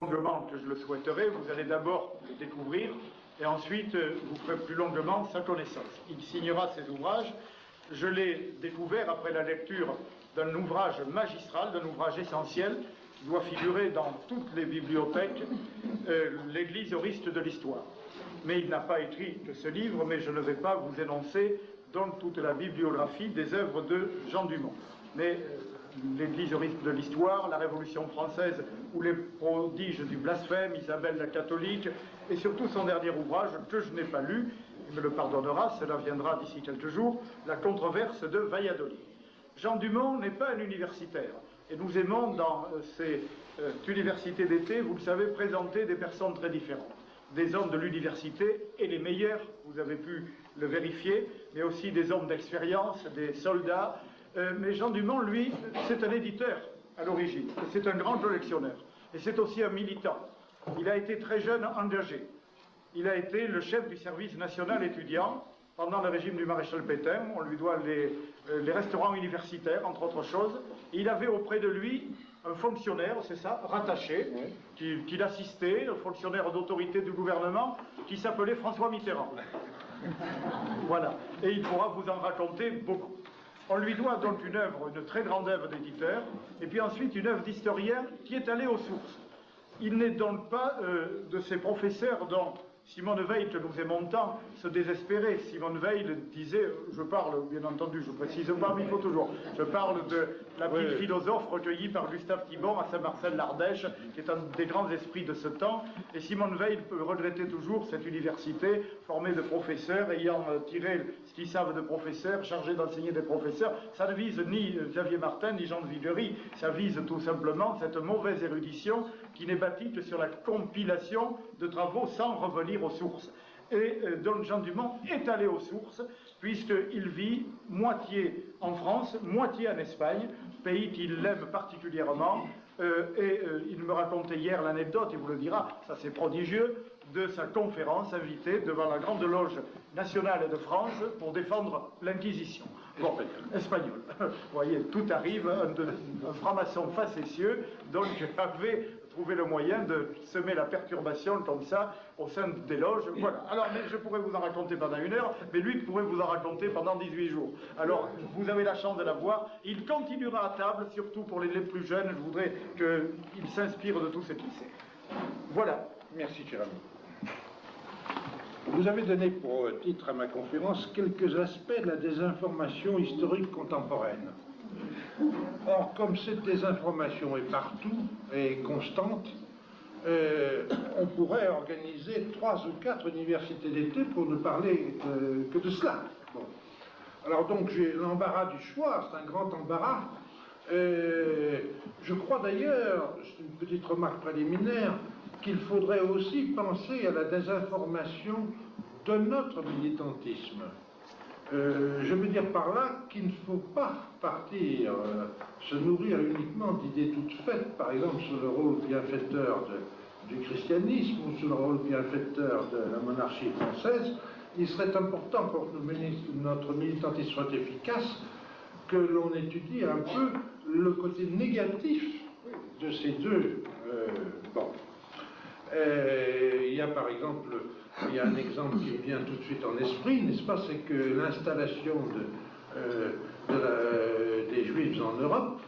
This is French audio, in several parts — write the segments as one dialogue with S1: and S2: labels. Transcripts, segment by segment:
S1: longuement que je le souhaiterais, vous allez d'abord le découvrir et ensuite vous ferez plus longuement sa connaissance. Il signera ses ouvrages. Je l'ai découvert après la lecture d'un ouvrage magistral, d'un ouvrage essentiel, qui doit figurer dans toutes les bibliothèques, l'Église oriste de l'histoire. Mais il n'a pas écrit que ce livre, mais je ne vais pas vous énoncer donc toute la bibliographie des œuvres de Jean Dumont. Mais l'Église oriste de l'histoire, la Révolution française ou les prodiges du blasphème, Isabelle la catholique, et surtout son dernier ouvrage que je n'ai pas lu, il me le pardonnera, cela viendra d'ici quelques jours, La controverse de Valladolid. Jean Dumont n'est pas un universitaire, et nous aimons dans ces universités d'été, vous le savez, présenter des personnes très différentes. Des hommes de l'université, et les meilleurs, vous avez pu le vérifier, mais aussi des hommes d'expérience, des soldats. Mais Jean Dumont, lui, c'est un éditeur à l'origine, c'est un grand collectionneur, et c'est aussi un militant. Il a été très jeune engagé. Il a été le chef du service national étudiant pendant le régime du maréchal Pétain. On lui doit les restaurants universitaires, entre autres choses. Et il avait auprès de lui un fonctionnaire, c'est ça, rattaché, qui l'assistait, un fonctionnaire d'autorité du gouvernement, qui s'appelait François Mitterrand. Voilà. Et il pourra vous en raconter beaucoup. On lui doit donc une œuvre, une très grande œuvre d'éditeur, et puis ensuite une œuvre d'historien qui est allée aux sources. Il n'est donc pas de ces professeurs dont Simone Veil, que nous aimons tant, se désespérait. Simone Veil disait, je parle, bien entendu, je précise pas, mais il faut toujours, je parle de la petite philosophe recueillie par Gustave Thibon à Saint-Marcel-l'Ardèche, qui est un des grands esprits de ce temps. Et Simone Veil regrettait toujours cette université formée de professeurs, ayant tiré ce qu'ils savent de professeurs, chargés d'enseigner des professeurs. Ça ne vise ni Xavier Martin, ni Jean de Viguerie, ça vise tout simplement cette mauvaise érudition qui n'est bâtie que sur la compilation de travaux sans revenir aux sources. Et donc Jean Dumont est allé aux sources, puisqu'il vit moitié en France, moitié en Espagne, pays qu'il aime particulièrement, il me racontait hier l'anecdote, il vous le dira, ça c'est prodigieux, de sa conférence invitée devant la Grande Loge nationale de France pour défendre l'Inquisition. Bon, espagnol. Vous voyez, tout arrive, un franc-maçon facétieux, donc avait trouvé le moyen de semer la perturbation comme ça au sein des loges. Voilà. Alors, mais je pourrais vous en raconter pendant 1 heure, mais lui pourrait vous en raconter pendant 18 jours. Alors, vous avez la chance de la voir. Il continuera à table, surtout pour les plus jeunes. Je voudrais qu'il s'inspire de tout ce qu'il sait. Voilà.
S2: Merci, cher ami. Vous avez donné pour titre à ma conférence quelques aspects de la désinformation historique contemporaine. Or, comme cette désinformation est partout et constante, on pourrait organiser 3 ou 4 universités d'été pour ne parler que de cela. Bon. Alors donc j'ai l'embarras du choix, c'est un grand embarras. Je crois d'ailleurs, c'est une petite remarque préliminaire, qu'il faudrait aussi penser à la désinformation de notre militantisme. Je veux dire par là qu'il ne faut pas partir se nourrir uniquement d'idées toutes faites, par exemple sur le rôle bienfaiteur du christianisme ou sur le rôle bienfaiteur de la monarchie française. Il serait important pour que notre militantisme soit efficace que l'on étudie un peu le côté négatif de ces deux. Il y a par exemple, il y a un exemple qui me vient tout de suite en esprit, n'est-ce pas, c'est que l'installation des Juifs en Europe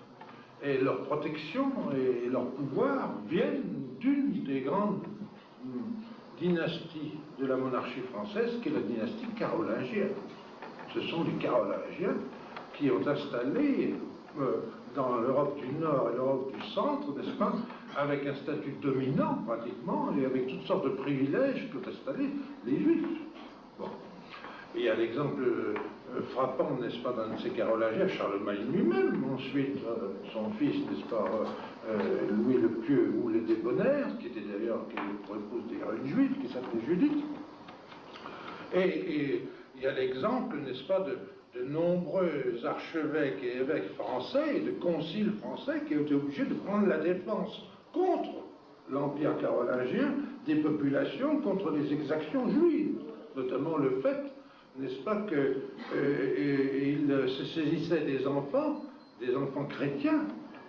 S2: et leur protection et leur pouvoir viennent d'une des grandes dynasties de la monarchie française, qui est la dynastie carolingienne. Ce sont les Carolingiens qui ont installé dans l'Europe du Nord et l'Europe du Centre, n'est-ce pas, avec un statut dominant pratiquement, et avec toutes sortes de privilèges qu'ont installé les Juifs. Bon. Et il y a l'exemple frappant, n'est-ce pas, d'un de ces Carolingiens, Charlemagne lui-même, ensuite son fils, n'est-ce pas, Louis le Pieux ou le Débonnaire, qui était d'ailleurs pour épouse une juive, qui s'appelait Judith. Et il y a l'exemple, n'est-ce pas, de nombreux archevêques et évêques français et de conciles français qui ont été obligés de prendre la défense contre l'Empire carolingien des populations, contre les exactions juives, notamment le fait, n'est-ce pas, qu'ils se saisissaient des enfants chrétiens,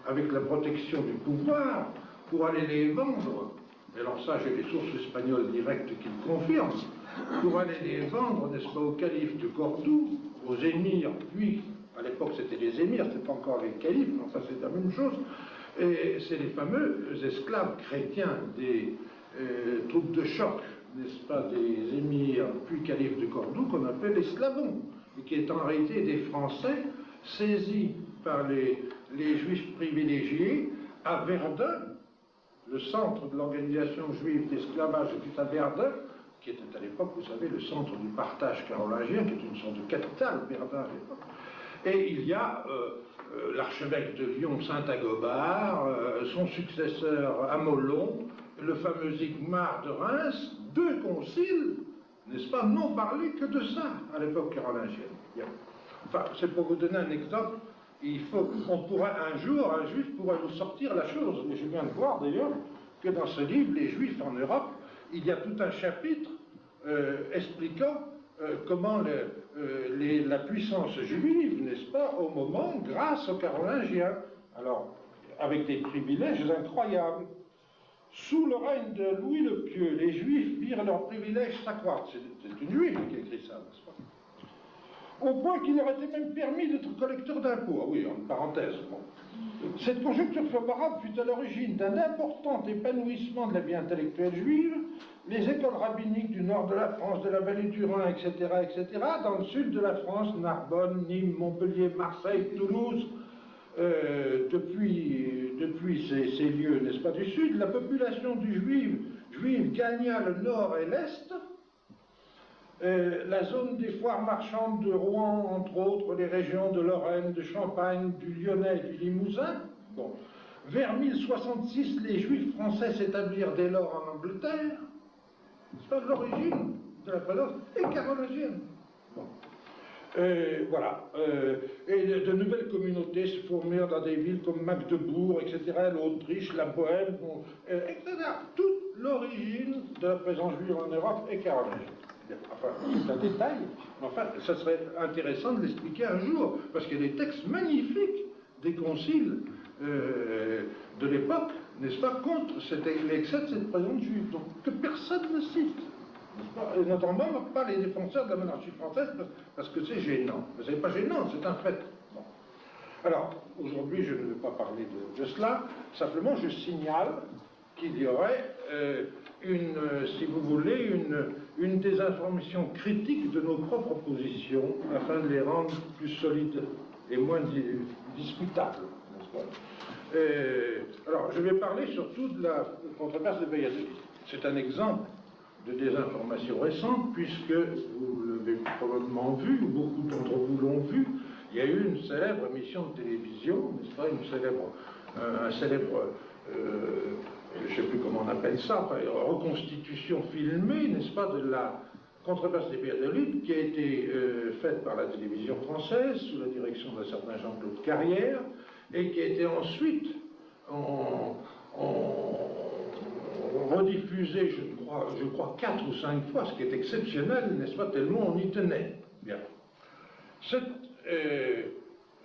S2: avec la protection du pouvoir, pour aller les vendre, et alors ça j'ai des sources espagnoles directes qui le confirment, pour aller les vendre, n'est-ce pas, au calife de Cordoue, aux émirs, puis, à l'époque c'était les émirs, c'était pas encore les califes, enfin c'est la même chose, et c'est les fameux esclaves chrétiens des troupes de choc, n'est-ce pas, des émirs, puis califes de Cordoue, qu'on appelle les Slavons, et qui est en réalité des Français saisis par les Juifs privilégiés à Verdun, le centre de l'organisation juive d'esclavage était à Verdun, qui était à l'époque, vous savez, le centre du partage carolingien, qui est une sorte de capitale, Verdun à l'époque. Et il y a l'archevêque de Lyon, Saint-Agobard, son successeur Amollon, le fameux Igmar de Reims, deux conciles, n'est-ce pas, n'ont parlé que de ça à l'époque carolingienne. Bien. Enfin, c'est pour vous donner un exemple. On pourrait un jour, un juif pourrait nous sortir la chose, et je viens de voir d'ailleurs que dans ce livre, Les Juifs en Europe, il y a tout un chapitre expliquant comment la puissance juive, n'est-ce pas, au moment, grâce aux Carolingiens, alors avec des privilèges incroyables. Sous le règne de Louis le Pieux, les Juifs virent leurs privilèges s'accroître. C'est une juive qui a écrit ça, n'est-ce pas? Au point qu'il leur était même permis d'être collecteurs d'impôts. Ah oui, en parenthèse. Bon. Cette conjoncture favorable fut à l'origine d'un important épanouissement de la vie intellectuelle juive. Les écoles rabbiniques du nord de la France, de la vallée du Rhin, etc., dans le sud de la France, Narbonne, Nîmes, Montpellier, Marseille, Toulouse, depuis ces lieux, n'est-ce pas, du sud, la population juive gagna le nord et l'est. La zone des foires marchandes de Rouen, entre autres, les régions de Lorraine, de Champagne, du Lyonnais et du Limousin. Bon. Vers 1066, les Juifs français s'établirent dès lors en Angleterre. C'est pas l'origine de la présence, et carolingienne. Bon. Voilà. Et de nouvelles communautés se formirent dans des villes comme Magdebourg, etc., l'Autriche, la Bohème, bon, etc. Toute l'origine de la présence juive en Europe est carolingienne. Enfin, c'est un détail, mais enfin, ça serait intéressant de l'expliquer un jour, parce qu'il y a des textes magnifiques des conciles de l'époque, n'est-ce pas, contre l'excès de cette présence juive, donc que personne ne cite, n'est-ce pas, et notamment pas les défenseurs de la monarchie française, parce que c'est gênant. Mais c'est pas gênant, c'est un fait. Bon. Alors, aujourd'hui, je ne vais pas parler de cela, simplement je signale qu'il y aurait si vous voulez, une désinformation critique de nos propres positions afin de les rendre plus solides et moins discutables. Alors, je vais parler surtout de la controverse de Valladolid. C'est un exemple de désinformation récente, puisque vous l'avez probablement vu, ou beaucoup d'entre vous l'ont vu, il y a eu une célèbre émission de télévision, n'est-ce pas, un célèbre je ne sais plus comment on appelle ça, enfin, reconstitution filmée, n'est-ce pas, de la controverse des Valladolid, qui a été faite par la télévision française, sous la direction d'un certain Jean-Claude Carrière, et qui a été ensuite rediffusée, je crois 4 ou 5 fois, ce qui est exceptionnel, n'est-ce pas, tellement on y tenait. Bien. Cette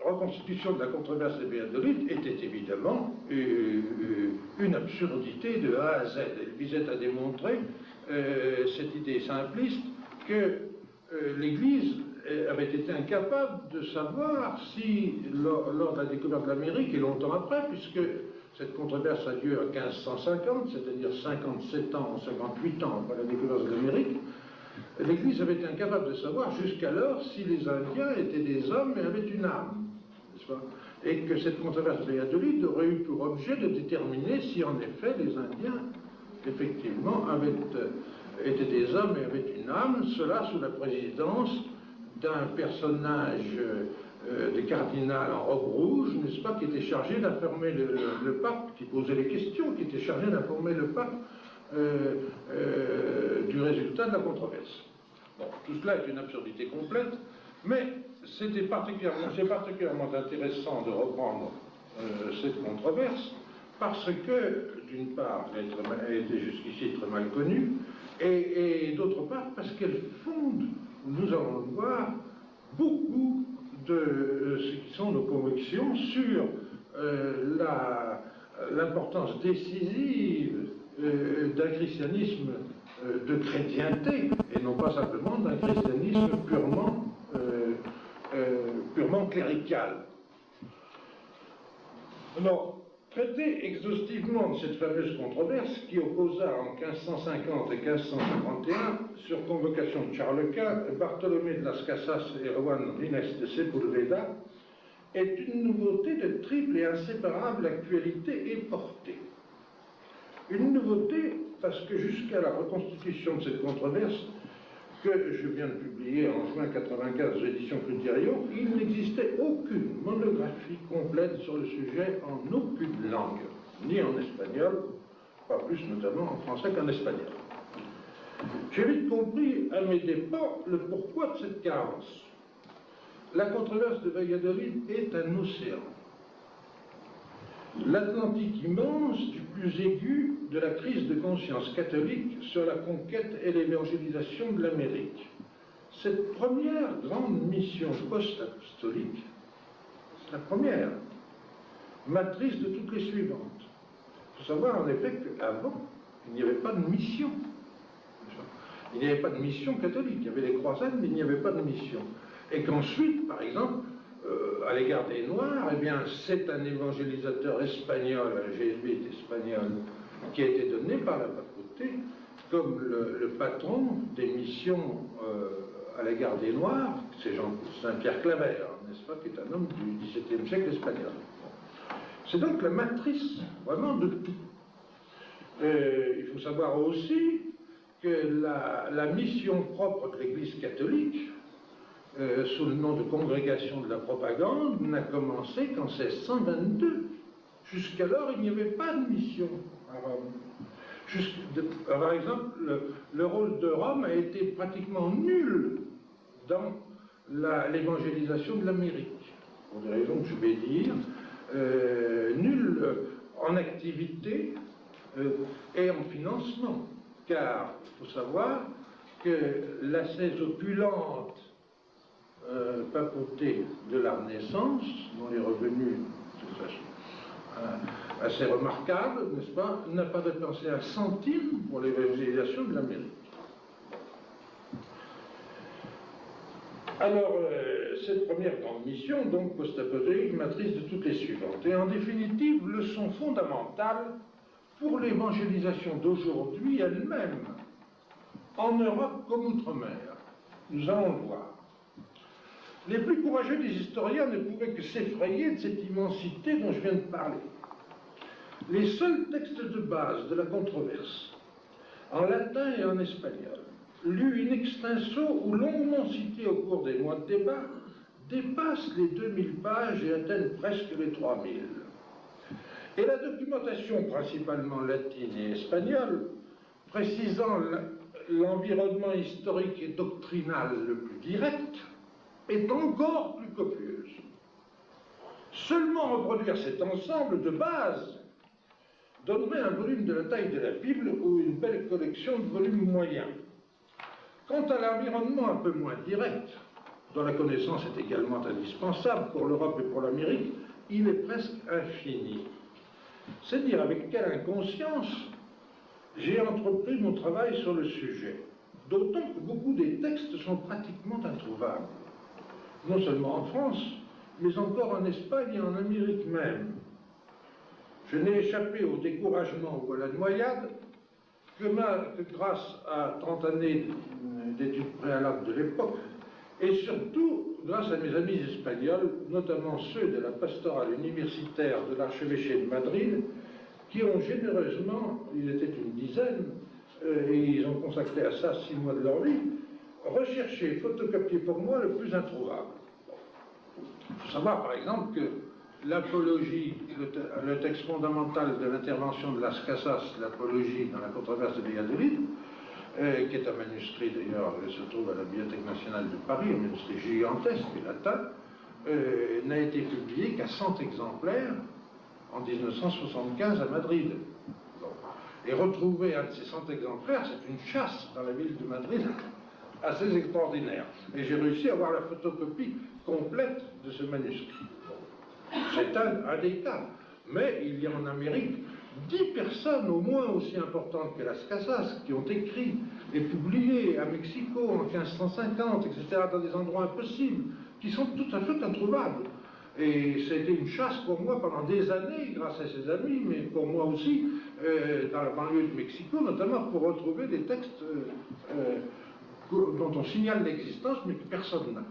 S2: reconstitution de la controverse des Valladolid était évidemment une absurdité de A à Z. Elle visait à démontrer cette idée simpliste que l'Église avait été incapable de savoir si, lors de la découverte de l'Amérique, et longtemps après, puisque cette controverse a lieu en 1550, c'est-à-dire 57 ans, 58 ans après la découverte de l'Amérique, l'Église avait été incapable de savoir jusqu'alors si les Indiens étaient des hommes et avaient une âme. Et que cette controverse de Valladolid aurait eu pour objet de déterminer si en effet les Indiens, effectivement, étaient des hommes et avaient une âme, cela sous la présidence d'un personnage de cardinal en robe rouge, n'est-ce pas, qui était chargé d'informer le pape, qui posait les questions, qui était chargé d'informer le pape du résultat de la controverse. Bon, tout cela est une absurdité complète, mais c'est particulièrement intéressant de reprendre cette controverse parce que, d'une part, elle était jusqu'ici très mal connue, et d'autre part, parce qu'elle fonde, nous allons le voir, beaucoup de ce qui sont nos convictions sur l'importance décisive d'un christianisme de chrétienté, et non pas simplement d'un christianisme purement clérical. Alors, traiter exhaustivement de cette fameuse controverse qui opposa en 1550 et 1551, sur convocation de Charles Quint, Bartholomé de Las Casas et Juan Rines de Sepúlveda, est une nouveauté de triple et inséparable actualité et portée. Une nouveauté parce que jusqu'à la reconstitution de cette controverse, que je viens de publier en juin 1995 aux éditions Criterion, il n'existait aucune monographie complète sur le sujet en aucune langue, ni en espagnol, pas plus notamment en français qu'en espagnol. J'ai vite compris à mes dépens le pourquoi de cette carence. La controverse de Valladolid est un océan. L'Atlantique immense du plus aigu de la crise de conscience catholique sur la conquête et l'évangélisation de l'Amérique. Cette première grande mission post-apostolique, c'est la première, matrice de toutes les suivantes. Il faut savoir en effet qu'avant, il n'y avait pas de mission. Il n'y avait pas de mission catholique. Il y avait les croisades, mais il n'y avait pas de mission. Et qu'ensuite, par exemple, à l'égard des Noirs, eh bien, c'est un évangélisateur espagnol, un jésuite espagnol, qui a été donné par la papauté comme le patron des missions à l'égard des Noirs, c'est Saint-Pierre Claver, n'est-ce pas, qui est un homme du XVIIe siècle espagnol. C'est donc la matrice, vraiment, de tout. Il faut savoir aussi que la mission propre de l'Église catholique, sous le nom de Congrégation de la propagande, n'a commencé qu'en 1622. Jusqu'alors, il n'y avait pas de mission à Rome. Par exemple, le rôle de Rome a été pratiquement nul dans l'évangélisation de l'Amérique, pour des raisons que je vais dire, nul en activité et en financement, car il faut savoir que l'assise opulente papauté de la Renaissance, dont les revenus assez remarquables, n'est-ce pas, n'a pas dépensé un centime pour l'évangélisation de l'Amérique. Alors, cette première grande mission, donc post-apostolique, matrice de toutes les suivantes, et en définitive, leçon fondamentale pour l'évangélisation d'aujourd'hui elle-même, en Europe comme outre-mer. Nous allons le voir. Les plus courageux des historiens ne pouvaient que s'effrayer de cette immensité dont je viens de parler. Les seuls textes de base de la controverse, en latin et en espagnol, lus in extenso ou longuement cités au cours des mois de débat, dépassent les 2000 pages et atteignent presque les 3000. Et la documentation, principalement latine et espagnole, précisant l'environnement historique et doctrinal le plus direct, est encore plus copieuse. Seulement reproduire cet ensemble de base donnerait un volume de la taille de la Bible ou une belle collection de volumes moyens. Quant à l'environnement un peu moins direct, dont la connaissance est également indispensable pour l'Europe et pour l'Amérique, il est presque infini. C'est dire avec quelle inconscience j'ai entrepris mon travail sur le sujet, d'autant que beaucoup des textes sont pratiquement introuvables, non seulement en France, mais encore en Espagne et en Amérique même. Je n'ai échappé au découragement ou à la noyade que grâce à 30 années d'études préalables de l'époque, et surtout grâce à mes amis espagnols, notamment ceux de la pastorale universitaire de l'archevêché de Madrid, qui ont généreusement, ils étaient une dizaine, et ils ont consacré à ça 6 mois de leur vie, recherché, photocopié pour moi le plus introuvable. Il faut savoir par exemple que l'apologie, le texte fondamental de l'intervention de Las Casas, l'apologie dans la controverse de Valladolid, qui est un manuscrit d'ailleurs, se trouve à la Bibliothèque nationale de Paris, un manuscrit gigantesque et latin, n'a été publié qu'à 100 exemplaires en 1975 à Madrid. Bon. Et retrouver un de ces 100 exemplaires, c'est une chasse dans la ville de Madrid assez extraordinaire. Et j'ai réussi à avoir la photocopie complète de ce manuscrit. C'est un des cas. Mais il y a en Amérique 10 personnes au moins aussi importantes que Las Casas qui ont écrit et publié à Mexico en 1550, etc., dans des endroits impossibles, qui sont tout à fait introuvables. Et c'était une chasse pour moi pendant des années, grâce à ses amis, mais pour moi aussi, dans la banlieue de Mexico, notamment pour retrouver des textes dont on signale l'existence, mais que personne n'a.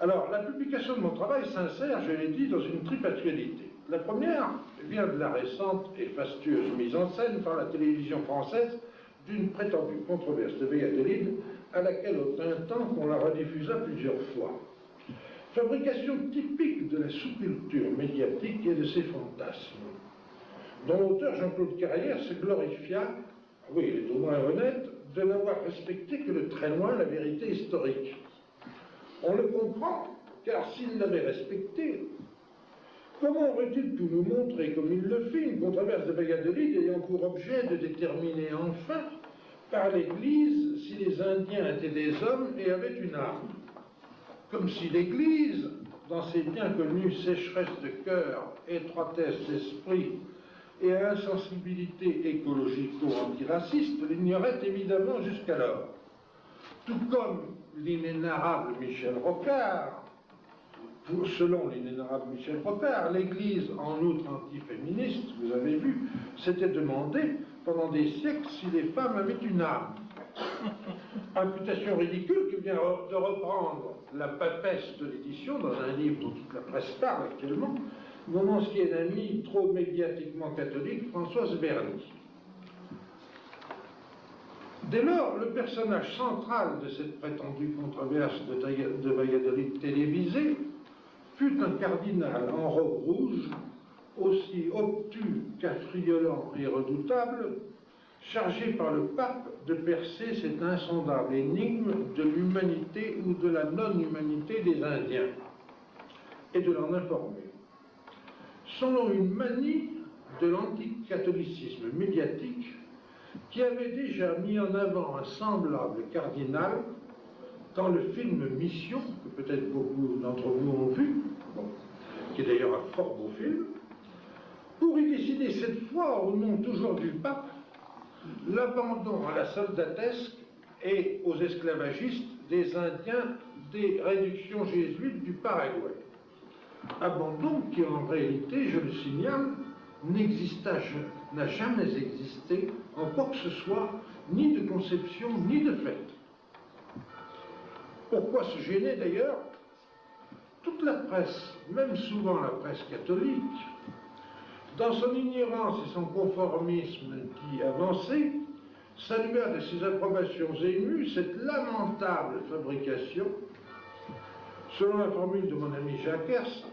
S2: Alors, la publication de mon travail s'insère, je l'ai dit, dans une triple actualité. La première vient de la récente et fastueuse mise en scène par la télévision française d'une prétendue controverse de Valladolid, à laquelle au printemps on la rediffusa plusieurs fois. Fabrication typique de la sous-culture médiatique et de ses fantasmes, dont l'auteur Jean-Claude Carrière se glorifia, oui, il est au moins honnête, de n'avoir respecté que de très loin la vérité historique. On le comprend, car s'il l'avait respecté, comment aurait-il pu nous montrer, comme il le fit, une controverse de Valladolid ayant pour objet de déterminer enfin par l'Église si les Indiens étaient des hommes et avaient une arme? Comme si l'Église, dans ses bien connues sécheresse de cœur, étroitesse d'esprit et insensibilité écologico-antiraciste, l'ignorait évidemment jusqu'alors. Tout comme l'inénarrable Michel Rocard, selon l'inénarrable Michel Rocard, l'Église, en outre antiféministe, vous avez vu, s'était demandé pendant des siècles si les femmes avaient une âme. Imputation ridicule qui vient de reprendre la papesse de l'édition dans un livre dont toute la presse parle actuellement, mon ancienne amie trop médiatiquement catholique, Françoise Berny. Dès lors, le personnage central de cette prétendue controverse de Valladolid télévisée fut un cardinal en robe rouge, aussi obtus qu'affriolant et redoutable, chargé par le pape de percer cette insondable énigme de l'humanité ou de la non-humanité des Indiens, et de l'en informer. Selon une manie de l'anticatholicisme médiatique qui avait déjà mis en avant un semblable cardinal dans le film Mission, que peut-être beaucoup d'entre vous ont vu, qui est d'ailleurs un fort beau film, pour y décider cette fois, au nom toujours du pape, l'abandon à la soldatesque et aux esclavagistes des Indiens des réductions jésuites du Paraguay. Abandon qui, en réalité, je le signale, n'a jamais existé en quoi que ce soit, ni de conception, ni de fait. Pourquoi se gêner d'ailleurs? Toute la presse, même souvent la presse catholique, dans son ignorance et son conformisme qui avançait, salua de ses approbations émues cette lamentable fabrication, selon la formule de mon ami Jacques Hers,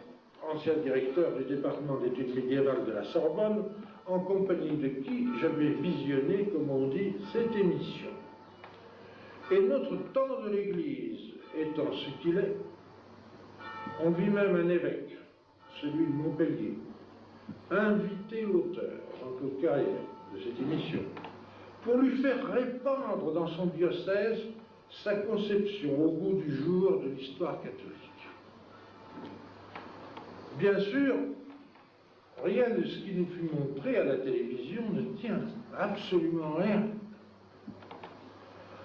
S2: ancien directeur du département d'études médiévales de la Sorbonne, en compagnie de qui j'avais visionné, comme on dit, cette émission. Et notre temps de l'Église étant ce qu'il est, on vit même un évêque, celui de Montpellier, inviter l'auteur, Jean-Claude Carrière, de cette émission, pour lui faire répandre dans son diocèse sa conception au goût du jour de l'histoire catholique. Bien sûr, rien de ce qui nous fut montré à la télévision ne tient, absolument rien.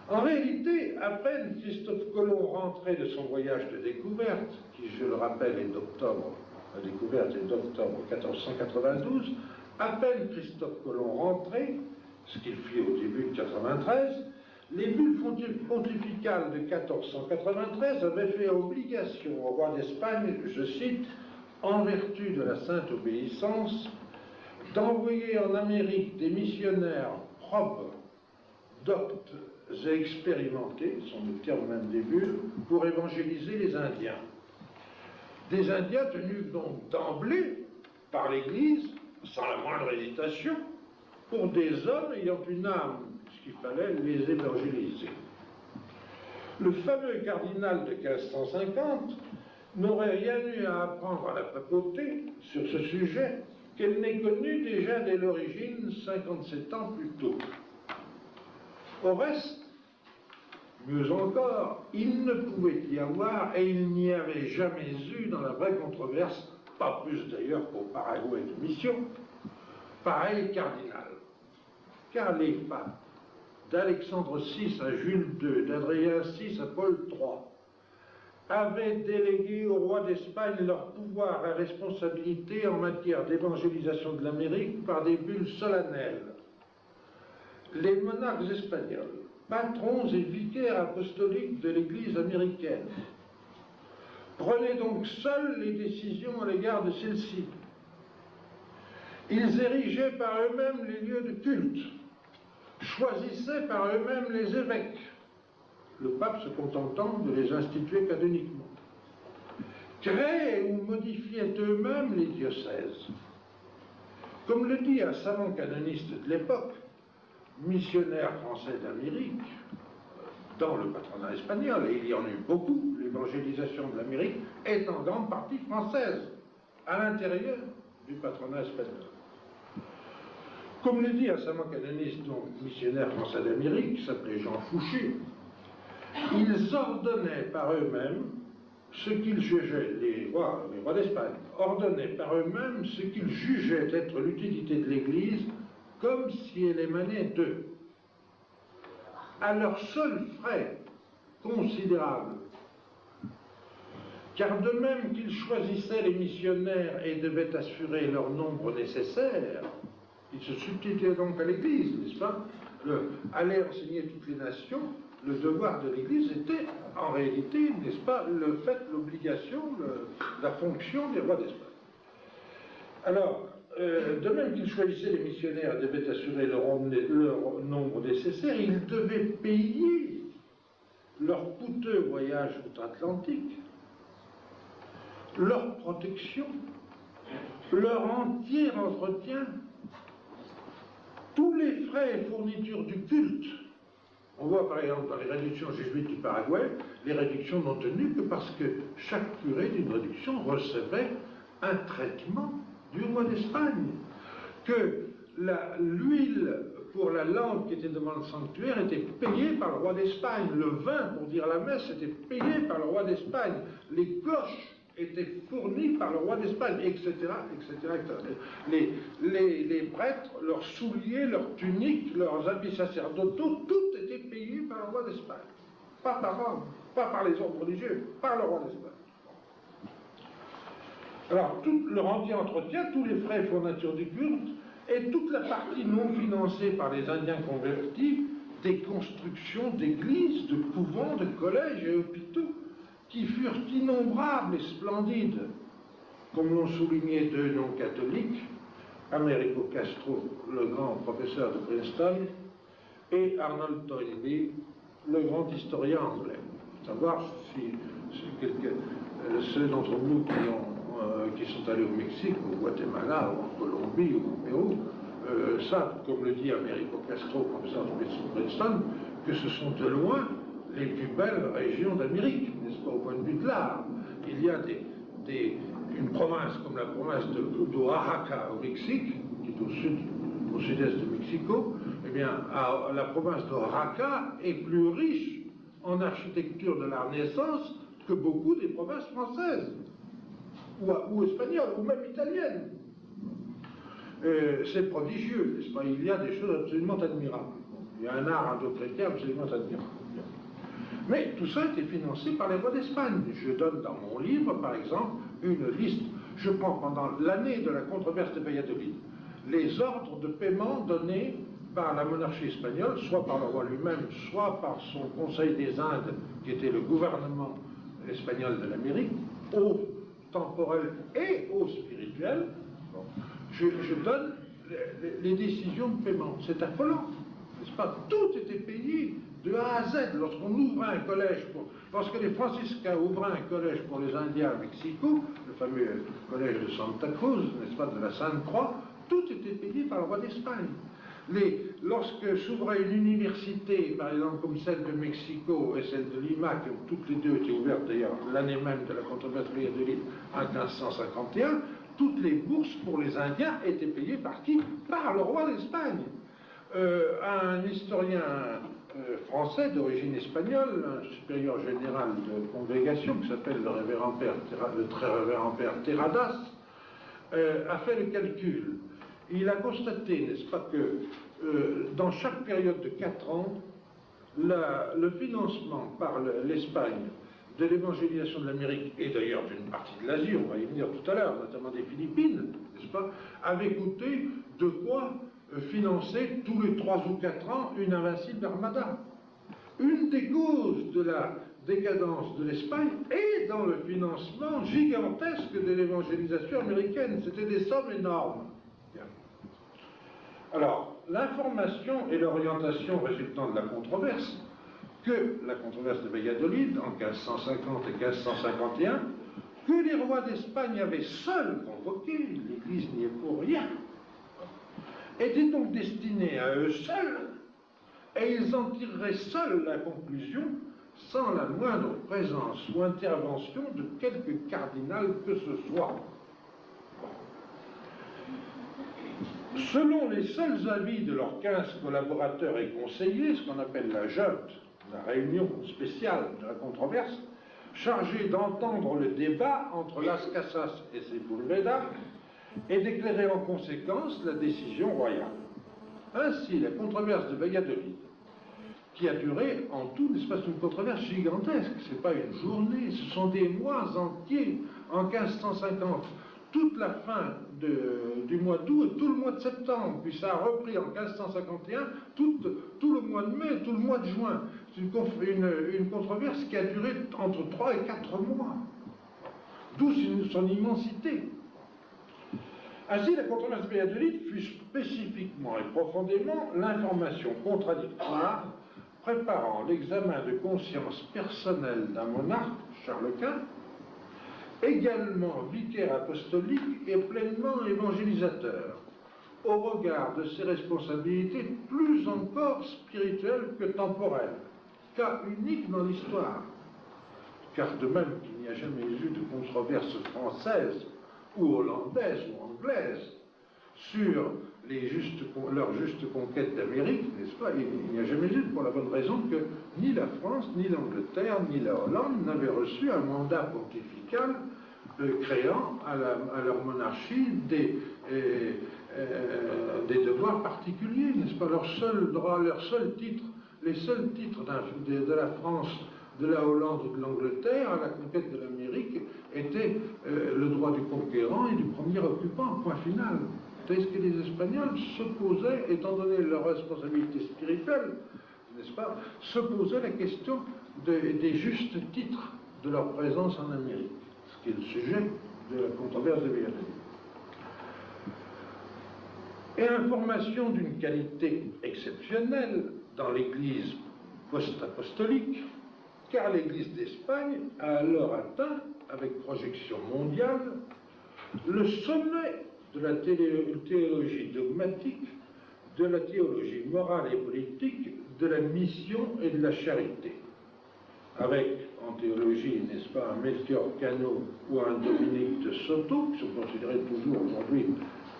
S2: En réalité, à peine Christophe Colomb rentré de son voyage de découverte, qui, je le rappelle, est d'octobre, la découverte est d'octobre 1492, à peine Christophe Colomb rentré, ce qu'il fit au début de 93, les bulles pontificales de 1493 avaient fait obligation au roi d'Espagne, je cite, en vertu de la sainte obéissance, d'envoyer en Amérique des missionnaires probes, doctes et expérimentés, sont le terme même des bulles, pour évangéliser les Indiens. Des Indiens tenus donc d'emblée par l'Église, sans la moindre hésitation, pour des hommes ayant une âme, puisqu'il fallait les évangéliser. Le fameux cardinal de 1550 n'aurait rien eu à apprendre à la papauté sur ce sujet qu'elle n'ait connu déjà dès l'origine 57 ans plus tôt. Au reste, mieux encore, il ne pouvait y avoir, et il n'y avait jamais eu dans la vraie controverse, pas plus d'ailleurs qu'au Paraguay de mission, pareil cardinal. Car les papes, d'Alexandre VI à Jules II, d'Adrien VI à Paul III, avaient délégué au roi d'Espagne leur pouvoir et responsabilité en matière d'évangélisation de l'Amérique par des bulles solennelles. Les monarques espagnols, patrons et vicaires apostoliques de l'Église américaine, prenaient donc seuls les décisions à l'égard de celle-ci. Ils érigeaient par eux-mêmes les lieux de culte, choisissaient par eux-mêmes les évêques, le pape se contentant de les instituer canoniquement, créaient ou modifiaient eux-mêmes les diocèses. Comme le dit un savant canoniste de l'époque, missionnaire français d'Amérique, dans le patronat espagnol, et il y en a eu beaucoup, l'évangélisation de l'Amérique est en grande partie française, à l'intérieur du patronat espagnol. Comme le dit un savant canoniste, donc missionnaire français d'Amérique, qui s'appelait Jean Fouché, ils ordonnaient par eux-mêmes ce qu'ils jugeaient, les rois d'Espagne, ordonnaient par eux-mêmes ce qu'ils jugeaient être l'utilité de l'Église, comme si elle émanait d'eux, à leurs seuls frais considérables. Car de même qu'ils choisissaient les missionnaires et devaient assurer leur nombre nécessaire, ils se substituaient donc à l'Église, n'est-ce pas? Aller enseigner toutes les nations, le devoir de l'Église était en réalité, n'est-ce pas, le fait, l'obligation, la fonction des rois d'Espagne. Alors, de même qu'ils choisissaient les missionnaires et devaient assurer leur nombre nécessaire, ils devaient payer leur coûteux voyage outre-Atlantique, leur protection, leur entier entretien, tous les frais et fournitures du culte. On voit par exemple dans les réductions jésuites du Paraguay, les réductions n'ont tenu que parce que chaque curé d'une réduction recevait un traitement du roi d'Espagne, que l'huile pour la lampe qui était devant le sanctuaire était payée par le roi d'Espagne, le vin pour dire la messe était payé par le roi d'Espagne, les cloches étaient fournies par le roi d'Espagne, etc., etc., etc. Les prêtres, leurs souliers, leurs tuniques, leurs habits sacerdotaux, tout était payé par le roi d'Espagne. Pas par Rome, pas par les ordres religieux, par le roi d'Espagne. Alors, tout leur entier entretien, tous les frais et fournitures du culte, et toute la partie non financée par les Indiens convertis, des constructions d'églises, de couvents, de collèges et hôpitaux, qui furent innombrables et splendides, comme l'ont souligné deux non-catholiques, Americo Castro, le grand professeur de Princeton, et Arnold Toynbee, le grand historien anglais. Savoir si ceux d'entre nous qui sont allés au Mexique, au Guatemala, ou en Colombie, ou au Pérou, savent, comme le dit Americo Castro, professeur de médecine de Princeton, que ce sont de loin les plus belles régions d'Amérique, n'est-ce pas, au point de vue de l'art. Il y a une province comme la province d'Oaxaca au Mexique, qui est au sud-est de Mexico, eh bien, la province d'Oaxaca est plus riche en architecture de la Renaissance que beaucoup des provinces françaises, ou espagnoles, ou même italiennes. C'est prodigieux, n'est-ce pas? Il y a des choses absolument admirables. Il y a un art indo-chrétien absolument admirable. Mais tout ça a été financé par les rois d'Espagne. Je donne dans mon livre, par exemple, une liste. Je prends pendant l'année de la controverse de Valladolid les ordres de paiement donnés par la monarchie espagnole, soit par le roi lui-même, soit par son Conseil des Indes, qui était le gouvernement espagnol de l'Amérique, aux temporels et aux spirituels. Bon. Je donne les décisions de paiement. C'est affolant, n'est-ce pas? Tout était payé de A à Z. Lorsqu'on ouvrait un collège, lorsque les franciscains ouvraient un collège pour les Indiens à Mexico, le fameux collège de Santa Cruz, n'est-ce pas, de la Sainte-Croix, tout était payé par le roi d'Espagne. Lorsque s'ouvrait une université, par exemple comme celle de Mexico et celle de Lima, qui toutes les deux étaient ouvertes d'ailleurs l'année même de la controverse de Valladolid en 1551, toutes les bourses pour les Indiens étaient payées par qui? Par le roi d'Espagne. Un historien français d'origine espagnole, un supérieur général de congrégation qui s'appelle le très révérend père Terradas, a fait le calcul. Il a constaté, n'est-ce pas, que dans chaque période de 4 ans, le financement par l'Espagne de l'évangélisation de l'Amérique, et d'ailleurs d'une partie de l'Asie, on va y venir tout à l'heure, notamment des Philippines, n'est-ce pas, avait coûté de quoi financer tous les 3 ou 4 ans une invincible armada. Une des causes de la décadence de l'Espagne est dans le financement gigantesque de l'évangélisation américaine. C'était des sommes énormes. Bien. Alors, l'information et l'orientation résultant de la controverse, que la controverse de Valladolid en 1550 et 1551, que les rois d'Espagne avaient seuls convoqué, l'Église n'y est pour rien, était donc destinée à eux seuls, et ils en tireraient seuls la conclusion, sans la moindre présence ou intervention de quelque cardinal que ce soit. Selon les seuls avis de leurs 15 collaborateurs et conseillers, ce qu'on appelle la junte, la réunion spéciale de la controverse, chargée d'entendre le débat entre Las Casas et Sepúlveda et d'éclairer en conséquence la décision royale. Ainsi, la controverse de Valladolid, qui a duré en tout, n'est-ce pas, une controverse gigantesque, ce n'est pas une journée, ce sont des mois entiers, en 1550, toute la fin du mois d'août et tout le mois de septembre, puis ça a repris en 1551, tout le mois de mai, tout le mois de juin. C'est une controverse qui a duré entre 3 et 4 mois, d'où son immensité. Ainsi, la controverse de Valladolid fut spécifiquement et profondément l'information contradictoire préparant l'examen de conscience personnelle d'un monarque, Charles Quint, également vicaire apostolique et pleinement évangélisateur, au regard de ses responsabilités plus encore spirituelles que temporelles, cas unique dans l'histoire. Car de même qu'il n'y a jamais eu de controverse française ou hollandaise ou anglaise sur leur juste conquête d'Amérique, n'est-ce pas, il n'y a jamais eu, pour la bonne raison que ni la France, ni l'Angleterre, ni la Hollande n'avaient reçu un mandat pontifical créant à leur monarchie des devoirs particuliers, n'est-ce pas, leur seul droit, leur seul titre, les seuls titres de la France, de la Hollande ou de l'Angleterre à la conquête de l'Amérique étaient le droit du conquérant et du premier occupant, point final. Tandis que les Espagnols se posaient, étant donné leur responsabilité spirituelle, n'est-ce pas, se posaient la question des justes titres de leur présence en Amérique, ce qui est le sujet de la controverse de Valladolid. Et information d'une qualité exceptionnelle dans l'Église post-apostolique, car l'Église d'Espagne a alors atteint, avec projection mondiale, le sommet de la théologie dogmatique, de la théologie morale et politique, de la mission et de la charité. Avec, en théologie, n'est-ce pas, un Melchior Cano ou un Dominique de Soto, qui sont considérés toujours aujourd'hui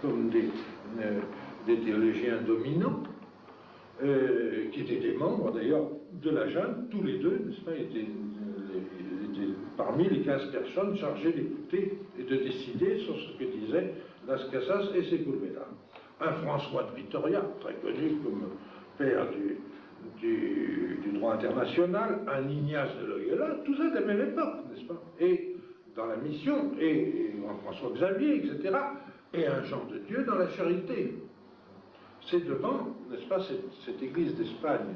S2: comme des théologiens dominants, qui étaient des membres d'ailleurs de la junte, tous les deux, n'est-ce pas, étaient parmi les 15 personnes chargées d'écouter et de décider sur ce que disaient Las Casas et Sepúlveda. Un François de Vitoria, très connu comme père du droit international, un Ignace de Loyola, tout ça de la même époque, n'est-ce pas, et dans la mission, et un François Xavier, etc., et un Jean de Dieu dans la charité. C'est devant, n'est-ce pas, cette Église d'Espagne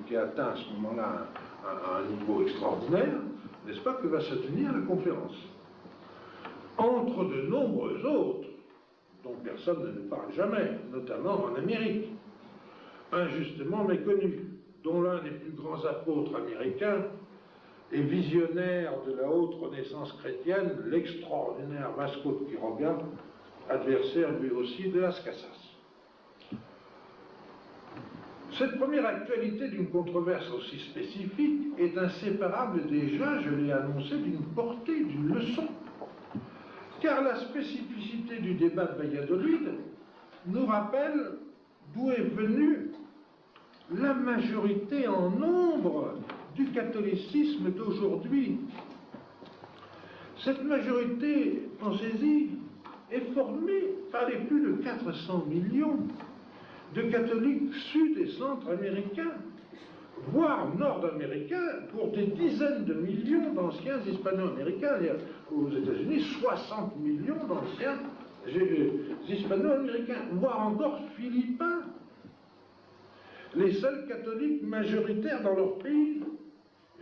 S2: qui a atteint à ce moment-là un niveau extraordinaire, n'est-ce pas, que va se tenir la conférence. Entre de nombreux autres, dont personne ne parle jamais, notamment en Amérique, injustement méconnus, dont l'un des plus grands apôtres américains et visionnaire de la haute renaissance chrétienne, l'extraordinaire Vasco de Quiroga, adversaire lui aussi de Las Casas. Cette première actualité d'une controverse aussi spécifique est inséparable déjà, je l'ai annoncé, d'une portée, d'une leçon. Car la spécificité du débat de Valladolid nous rappelle d'où est venue la majorité en nombre du catholicisme d'aujourd'hui. Cette majorité, pensez-y, est formé par les plus de 400 millions de catholiques sud- et centra-américains, voire nord-américains, pour des dizaines de millions d'anciens hispano-américains. Il y a aux États-Unis 60 millions d'anciens hispano-américains, voire encore philippins. Les seuls catholiques majoritaires dans leur pays.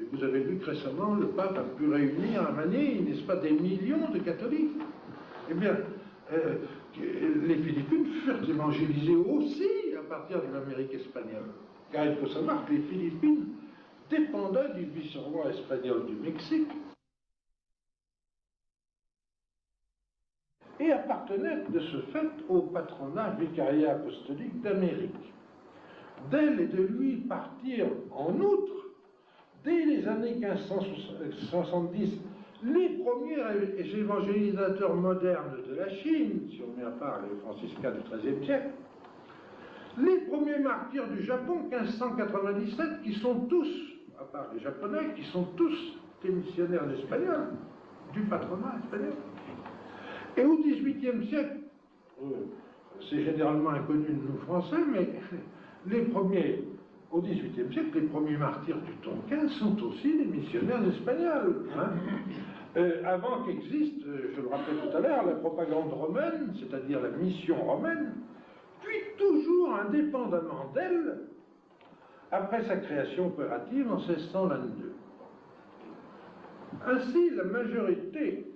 S2: Et vous avez vu que récemment, le pape a pu réunir à Manille, n'est-ce pas, des millions de catholiques. Eh bien, les Philippines furent évangélisées aussi à partir de l'Amérique espagnole. Car il faut savoir que les Philippines dépendaient du vice-roi espagnol du Mexique et appartenaient de ce fait au patronat vicariat apostolique d'Amérique. D'elle et de lui partirent en outre, dès les années 1570, les premiers évangélisateurs modernes de la Chine, si on met à part les franciscains du XIIIe siècle, les premiers martyrs du Japon, 1597, qui sont tous, à part les Japonais, qui sont tous des missionnaires espagnols, du patronat espagnol. Et au XVIIIe siècle, c'est généralement inconnu de nous Français, mais les premiers, au XVIIIe siècle, les premiers martyrs du Tonkin sont aussi des missionnaires espagnols. Avant qu'existe, je le rappelais tout à l'heure, la propagande romaine, c'est-à-dire la mission romaine, puis toujours indépendamment d'elle, après sa création opérative en 1622. Ainsi, la majorité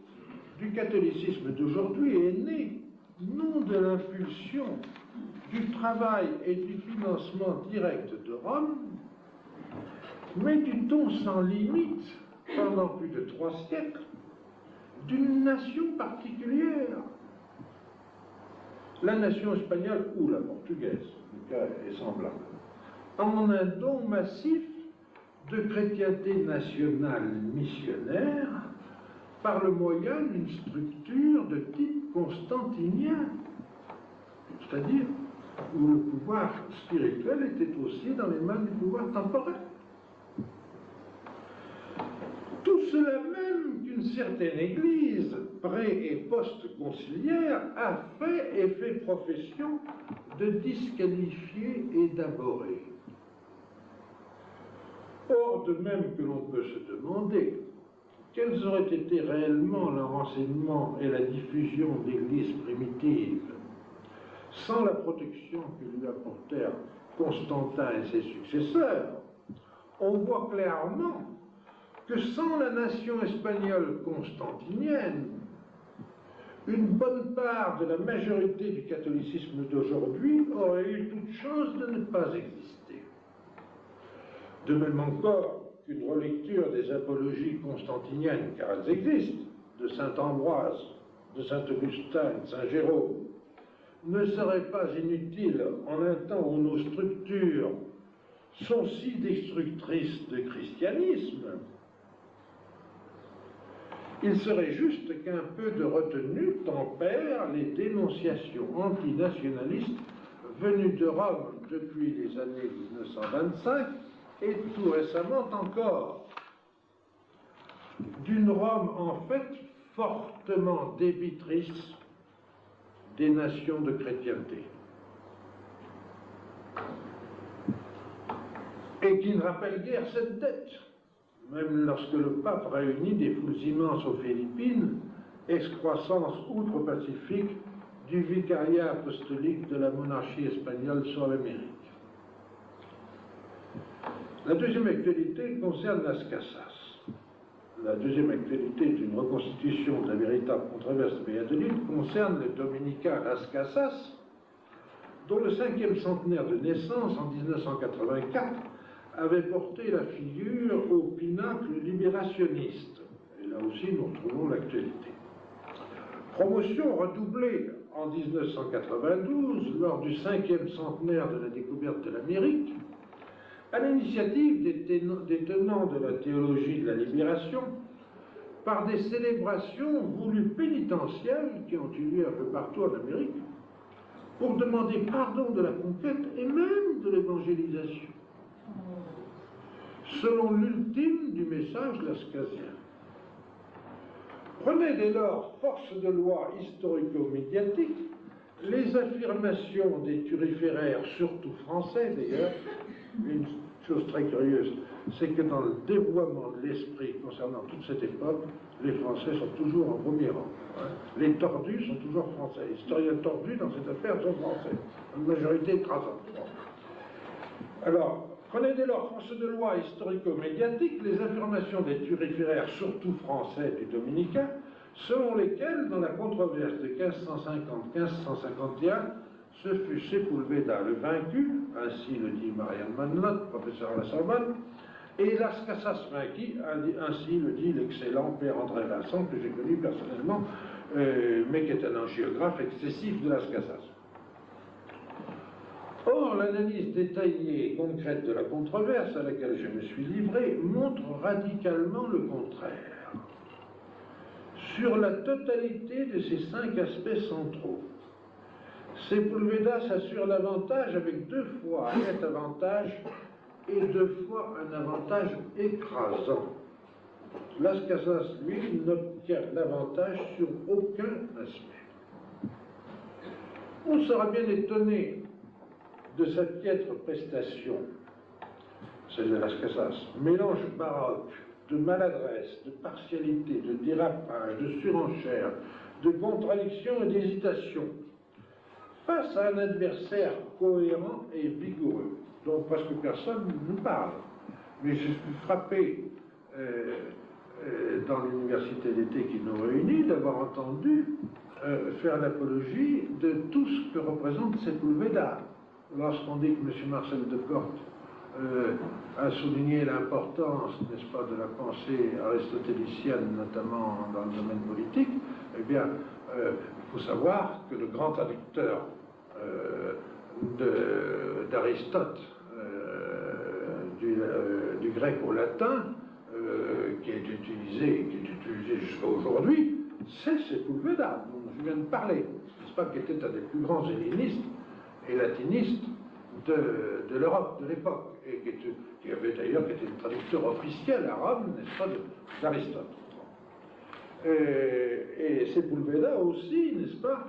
S2: du catholicisme d'aujourd'hui est née non de l'impulsion du travail et du financement direct de Rome, mais du don sans limite, pendant plus de 3 siècles, d'une nation particulière. La nation espagnole ou la portugaise, le cas est semblable, en un don massif de chrétienté nationale missionnaire par le moyen d'une structure de type constantinien, c'est-à-dire où le pouvoir spirituel était aussi dans les mains du pouvoir temporel. Tout cela même qu'une certaine Église, pré- et post-conciliaire, a fait et fait profession de disqualifier et d'aborer. Or, de même que l'on peut se demander quels auraient été réellement leur enseignement et la diffusion d'Églises primitives sans la protection que lui apportèrent Constantin et ses successeurs, on voit clairement que sans la nation espagnole constantinienne, une bonne part de la majorité du catholicisme d'aujourd'hui aurait eu toute chance de ne pas exister. De même encore qu'une relecture des apologies constantiniennes, car elles existent, de saint Ambroise, de saint Augustin, de saint Jérôme, ne serait pas inutile en un temps où nos structures sont si destructrices de christianisme. Il serait juste qu'un peu de retenue tempère les dénonciations antinationalistes venues de Rome depuis les années 1925 et tout récemment encore, d'une Rome en fait fortement débitrice des nations de chrétienté, et qui ne rappelle guère cette dette, même lorsque le pape réunit des foules immenses aux Philippines, excroissance outre-Pacifique du vicariat apostolique de la monarchie espagnole sur l'Amérique. La deuxième actualité concerne Las Casas. La deuxième actualité d'une reconstitution de la véritable controverse de Valladolid concerne le dominicain Las Casas, dont le 5e centenaire de naissance, en 1984, avait porté la figure au pinacle libérationniste. Et là aussi, nous retrouvons l'actualité. Promotion redoublée en 1992, lors du 5e centenaire de la découverte de l'Amérique, à l'initiative des tenants de la théologie de la libération, par des célébrations voulues pénitentielles qui ont eu lieu un peu partout en Amérique, pour demander pardon de la conquête et même de l'évangélisation, selon l'ultime du message lascasien. Prenez dès lors force de loi historico-médiatique les affirmations des turiféraires, surtout français d'ailleurs. Une chose très curieuse, c'est que dans le dévoiement de l'esprit concernant toute cette époque, les Français sont toujours en premier rang. Les tordus sont toujours français. Les historiens tordus dans cette affaire sont français. Une majorité écrasante. Alors, prenez dès lors force de loi historico-médiatique les affirmations des turiféraires, surtout français du dominicain, selon lesquelles, dans la controverse de 1550-1551, ce fut Sepúlveda le vaincu, ainsi le dit Marianne Manlot, professeur à la Sorbonne, et Las Casas vaincu, ainsi le dit l'excellent père André Vincent, que j'ai connu personnellement, mais qui est un angiographe excessif de Las Casas. Or, l'analyse détaillée et concrète de la controverse à laquelle je me suis livré montre radicalement le contraire. Sur la totalité de ces 5 aspects centraux, Sepúlveda s'assure l'avantage avec 2 fois un net avantage et 2 fois un avantage écrasant. Las Casas, lui, n'obtient l'avantage sur aucun aspect. On sera bien étonné de sa piètre prestation, celle de Las Casas, mélange baroque de maladresse, de partialité, de dérapage, de surenchère, de contradiction et d'hésitation, face à un adversaire cohérent et vigoureux, dont presque personne ne parle. Mais je suis frappé dans l'université d'été qui nous réunit d'avoir entendu faire l'apologie de tout ce que représente Sepúlveda. Lorsqu'on dit que M. Marcel Decorte a souligné l'importance, n'est-ce pas, de la pensée aristotélicienne, notamment dans le domaine politique, eh bien, il faut savoir que le grand traducteur d'Aristote du grec au latin, qui est utilisé jusqu'à aujourd'hui, c'est Sepúlveda, dont je viens de parler, n'est-ce pas, qui était un des plus grands hellénistes et latinistes de l'Europe de l'époque, et qui avait d'ailleurs été le traducteur officiel à Rome, n'est-ce pas, d'Aristote. Et Sepúlveda aussi, n'est-ce pas,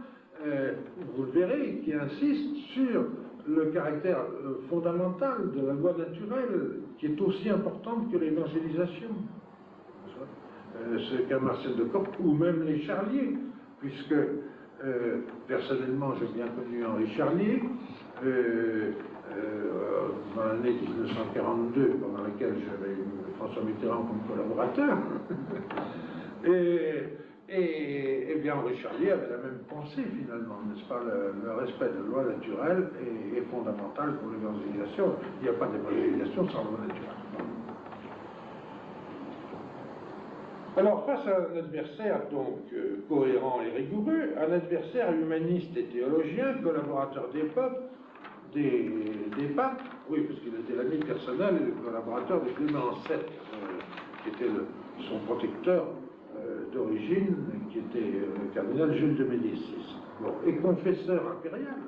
S2: vous le verrez, qui insiste sur le caractère fondamental de la loi naturelle, qui est aussi importante que l'évangélisation. Ce qu'a Marcel Decorte, ou même les Charliers, puisque personnellement j'ai bien connu Henri Charlier, dans l'année 1942, pendant laquelle j'avais eu François Mitterrand comme collaborateur. Et bien Henri Charlier avait la même pensée finalement, n'est-ce pas, le respect de la loi naturelle est fondamental pour l'évangélisation. Il n'y a pas d'évangélisation sans loi naturelle. Alors, face à un adversaire donc cohérent et rigoureux, un adversaire humaniste et théologien, collaborateur des papes, oui, parce qu'il était l'ami personnel et le collaborateur de Clément VII, qui était son protecteur d'origine, qui était le cardinal Jules de Médicis. Bon, et confesseur impérial,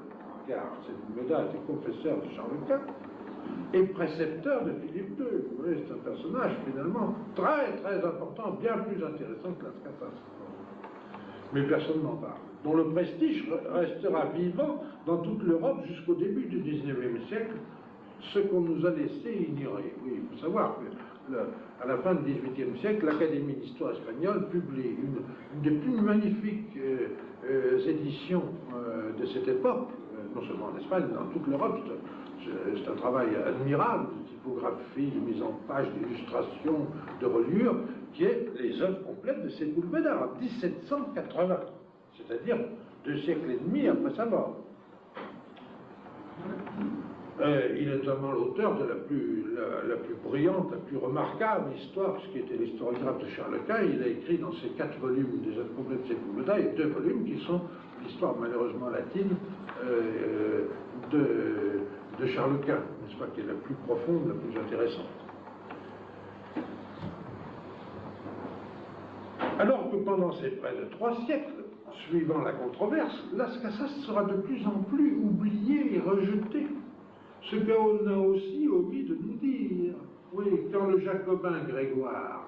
S2: car Sepúlveda était confesseur de Charles Quint, et précepteur de Philippe II. Vous voyez, c'est un personnage finalement très très important, bien plus intéressant que Las Casas. Mais personne n'en parle. Dont le prestige restera vivant dans toute l'Europe jusqu'au début du XIXe siècle, ce qu'on nous a laissé ignorer. Oui, il faut savoir que à la fin du XVIIIe siècle, l'Académie d'histoire espagnole publie une des plus magnifiques éditions de cette époque, non seulement en Espagne, mais dans toute l'Europe. C'est un travail admirable de typographie, de mise en page, d'illustration, de reliure, qui est les œuvres complètes de Sepúlveda en 1780, c'est-à-dire 2 siècles et demi après sa mort. Il est notamment l'auteur de la plus brillante, la plus remarquable histoire, ce qui était l'historiographe de Charles Quint. Il a écrit dans ses 4 volumes des œuvres complètes de Sepúlveda, et 2 volumes qui sont l'histoire malheureusement latine de Charles Quint, n'est-ce pas, qui est la plus profonde, la plus intéressante. Alors que pendant ces près de 3 siècles, suivant la controverse, Las Casas sera de plus en plus oublié et rejeté. Ce qu'on a aussi omis de nous dire. Oui, quand le jacobin Grégoire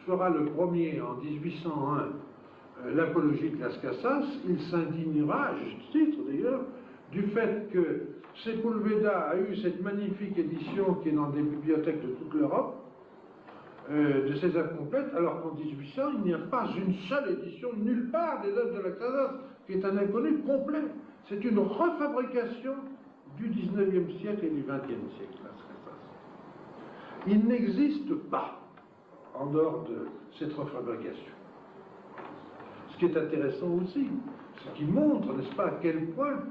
S2: fera le premier en 1801 l'apologie de Las Casas, il s'indignera, à juste titre d'ailleurs, du fait que Sepúlveda a eu cette magnifique édition qui est dans des bibliothèques de toute l'Europe, de ses œuvres complètes, alors qu'en 1800, il n'y a pas une seule édition nulle part des œuvres de Las Casas, qui est un inconnu complet. C'est une refabrication du 19e siècle et du 20e siècle, Las Casas. Il n'existe pas en dehors de cette refabrication. Ce qui est intéressant aussi, ce qui montre, n'est-ce pas, à quel point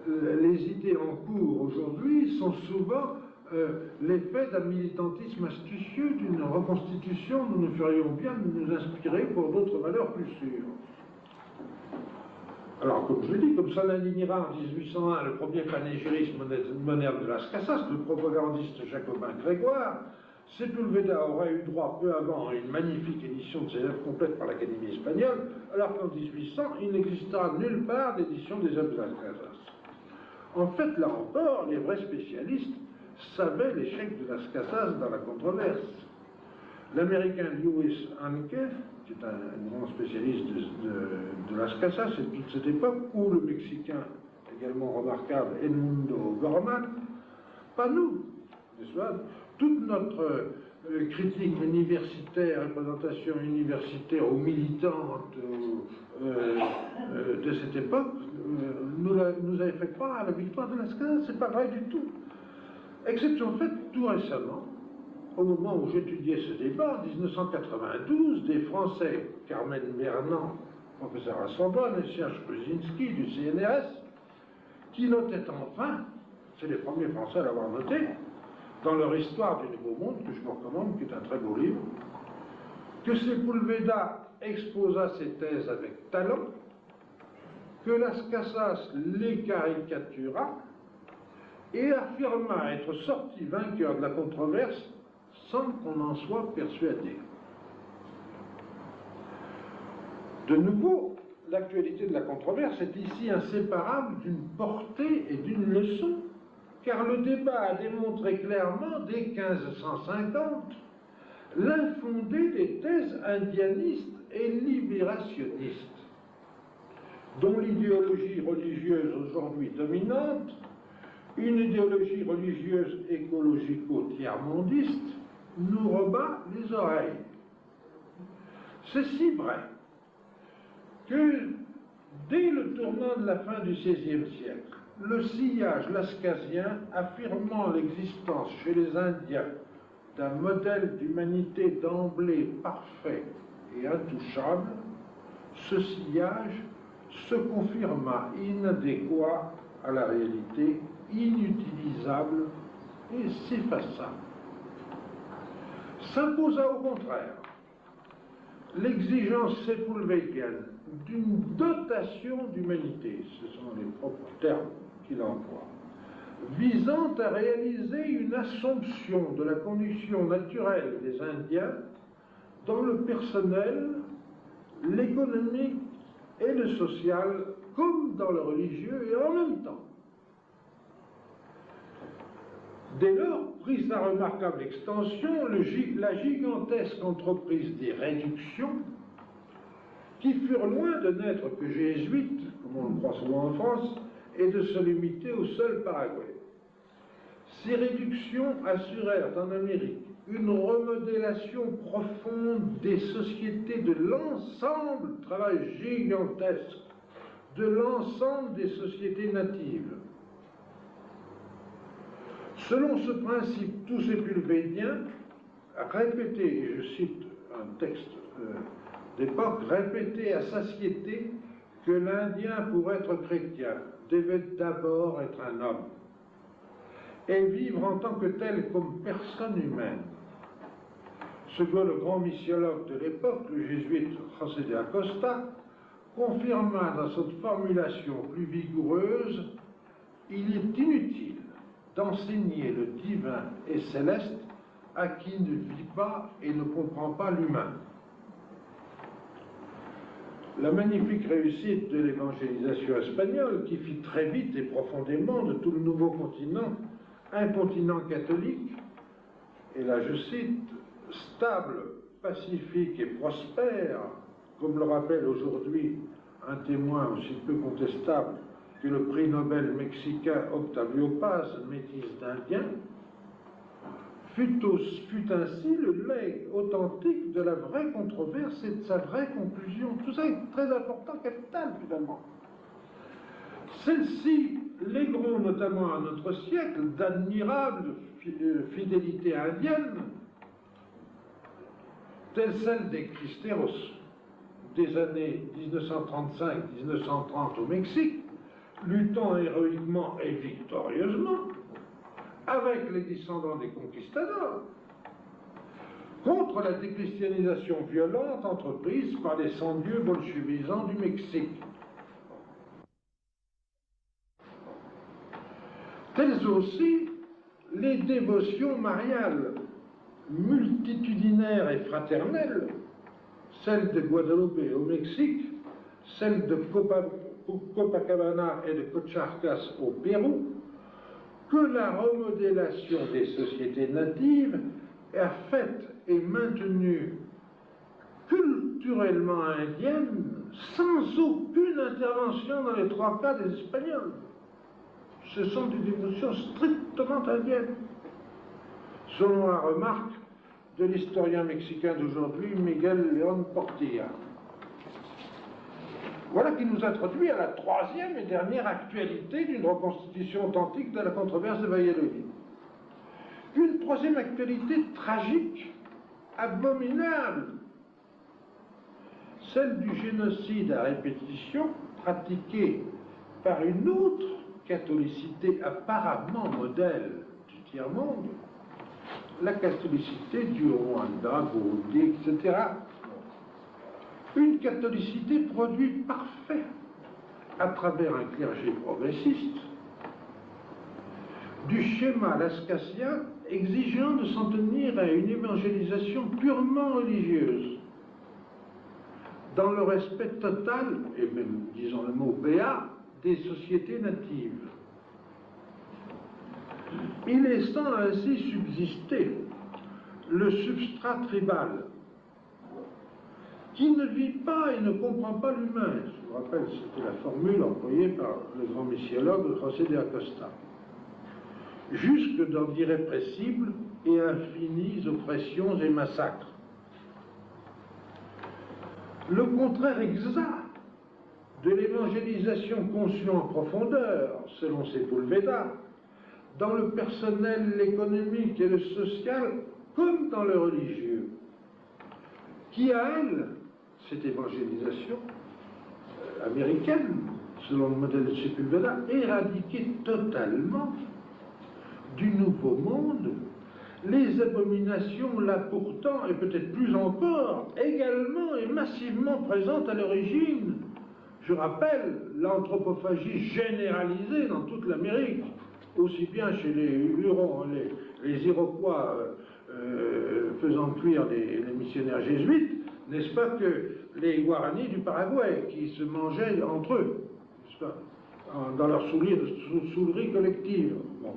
S2: les idées en cours aujourd'hui sont souvent l'effet d'un militantisme astucieux, d'une reconstitution dont nous ferions bien de nous inspirer pour d'autres valeurs plus sûres. Alors, comme je l'ai dit, comme ça l'indignera en 1801 le premier panégyrisme moderne de Las Casas, le propagandiste jacobin Grégoire, Sepúlveda aura eu droit peu avant à une magnifique édition de ses œuvres complètes par l'Académie espagnole, alors qu'en 1800, il n'existera nulle part d'édition des œuvres de Las Casas. En fait, là encore, les vrais spécialistes savaient l'échec de Las Casas dans la controverse. L'Américain Lewis Hanke, qui est un grand spécialiste de Las Casas et de toute cette époque, ou le Mexicain également remarquable Edmundo Gorman, pas nous, n'est-ce pas? Toute notre critique universitaire, représentation universitaire ou militante de cette époque, nous avait fait croire à la victoire de Las Casas. C'est pas vrai du tout. Exception faite tout récemment, au moment où j'étudiais ce débat, en 1992, des Français, Carmen Bernand, professeur à Sorbonne, et Serge Brzezinski du CNRS, qui notaient enfin, c'est les premiers Français à l'avoir noté, dans leur histoire du Nouveau Monde, que je vous recommande, qui est un très beau livre, que Sepúlveda exposa ses thèses avec talent, que Las Casas les caricatura et affirma être sorti vainqueur de la controverse sans qu'on en soit persuadé. De nouveau, l'actualité de la controverse est ici inséparable d'une portée et d'une leçon, car le débat a démontré clairement, dès 1550, l'infondé des thèses indianistes et libérationnistes, dont l'idéologie religieuse aujourd'hui dominante, une idéologie religieuse écologico-tiers-mondiste, nous rebat les oreilles. C'est si vrai que, dès le tournant de la fin du XVIe siècle, le sillage lascasien affirmant l'existence chez les Indiens d'un modèle d'humanité d'emblée parfait et intouchable, ce sillage se confirma inadéquat à la réalité, inutilisable et s'effaça. S'imposa au contraire l'exigence sépulvédienne d'une dotation d'humanité, ce sont les propres termes qu'il emploie, visant à réaliser une assomption de la condition naturelle des Indiens dans le personnel, l'économique et le social, comme dans le religieux et en même temps. Dès lors, prit sa remarquable extension la gigantesque entreprise des réductions, qui furent loin de n'être que jésuites, comme on le croit souvent en France, et de se limiter au seul Paraguay. Ces réductions assurèrent en Amérique une remodélation profonde des sociétés de l'ensemble, travail gigantesque, de l'ensemble des sociétés natives. Selon ce principe tout sépulvédien, répété, et je cite un texte d'époque, répété à satiété que l'Indien, pour être chrétien, devait d'abord être un homme et vivre en tant que tel comme personne humaine. Ce que le grand missiologue de l'époque, le jésuite José de Acosta, confirma dans cette formulation plus vigoureuse: il est inutile d'enseigner le divin et céleste à qui ne vit pas et ne comprend pas l'humain. La magnifique réussite de l'évangélisation espagnole, qui fit très vite et profondément de tout le nouveau continent un continent catholique, et là je cite, stable pacifique et prospère, comme le rappelle aujourd'hui un témoin aussi peu contestable que le prix Nobel mexicain Octavio Paz, métis d'Indien, fut ainsi le lait authentique de la vraie controverse et de sa vraie conclusion. Tout ça est très important, capital finalement. Celles-ci légueront notamment à notre siècle d'admirables fidélités indiennes, telle celle des Cristeros des années 1935-1930 au Mexique, luttant héroïquement et victorieusement avec les descendants des conquistadors contre la déchristianisation violente entreprise par les sans-dieux bolchevisants du Mexique. Telles aussi les dévotions mariales, multitudinaires et fraternelles, celles de Guadeloupe au Mexique, celles de Copacabana et de Cocharcas au Pérou, que la remodélation des sociétés natives a faite et maintenue culturellement indienne sans aucune intervention dans les trois cas des Espagnols. Ce sont des dévotions strictement indiennes, selon la remarque de l'historien mexicain d'aujourd'hui, Miguel León Portilla. Voilà qui nous introduit à la troisième et dernière actualité d'une reconstitution authentique de la controverse de Valladolid. Une troisième actualité tragique, abominable, celle du génocide à répétition pratiqué par une autre catholicité apparemment modèle du tiers-monde, la catholicité du Rwanda, Burundi, etc. Une catholicité produit parfait à travers un clergé progressiste, du schéma lascassien exigeant de s'en tenir à une évangélisation purement religieuse, dans le respect total, et même, disons le mot béat, des sociétés natives. Il laissant ainsi subsister le substrat tribal, qui ne vit pas et ne comprend pas l'humain. Je vous rappelle, c'était la formule employée par le grand missiologue José de Acosta. Jusque dans d'irrépressibles et infinies oppressions et massacres. Le contraire exact de l'évangélisation conçue en profondeur, selon Sepulveda, dans le personnel, l'économique et le social, comme dans le religieux, qui a, elle, cette évangélisation américaine, selon le modèle de Sepulveda, éradiqué totalement du Nouveau Monde les abominations là pourtant, et peut-être plus encore, également et massivement présentes à l'origine. Je rappelle l'anthropophagie généralisée dans toute l'Amérique, aussi bien chez les Hurons, les Iroquois faisant cuire les missionnaires jésuites, n'est-ce pas, que les Guaranis du Paraguay qui se mangeaient entre eux, n'est-ce pas, dans leur soulerie collective. Bon.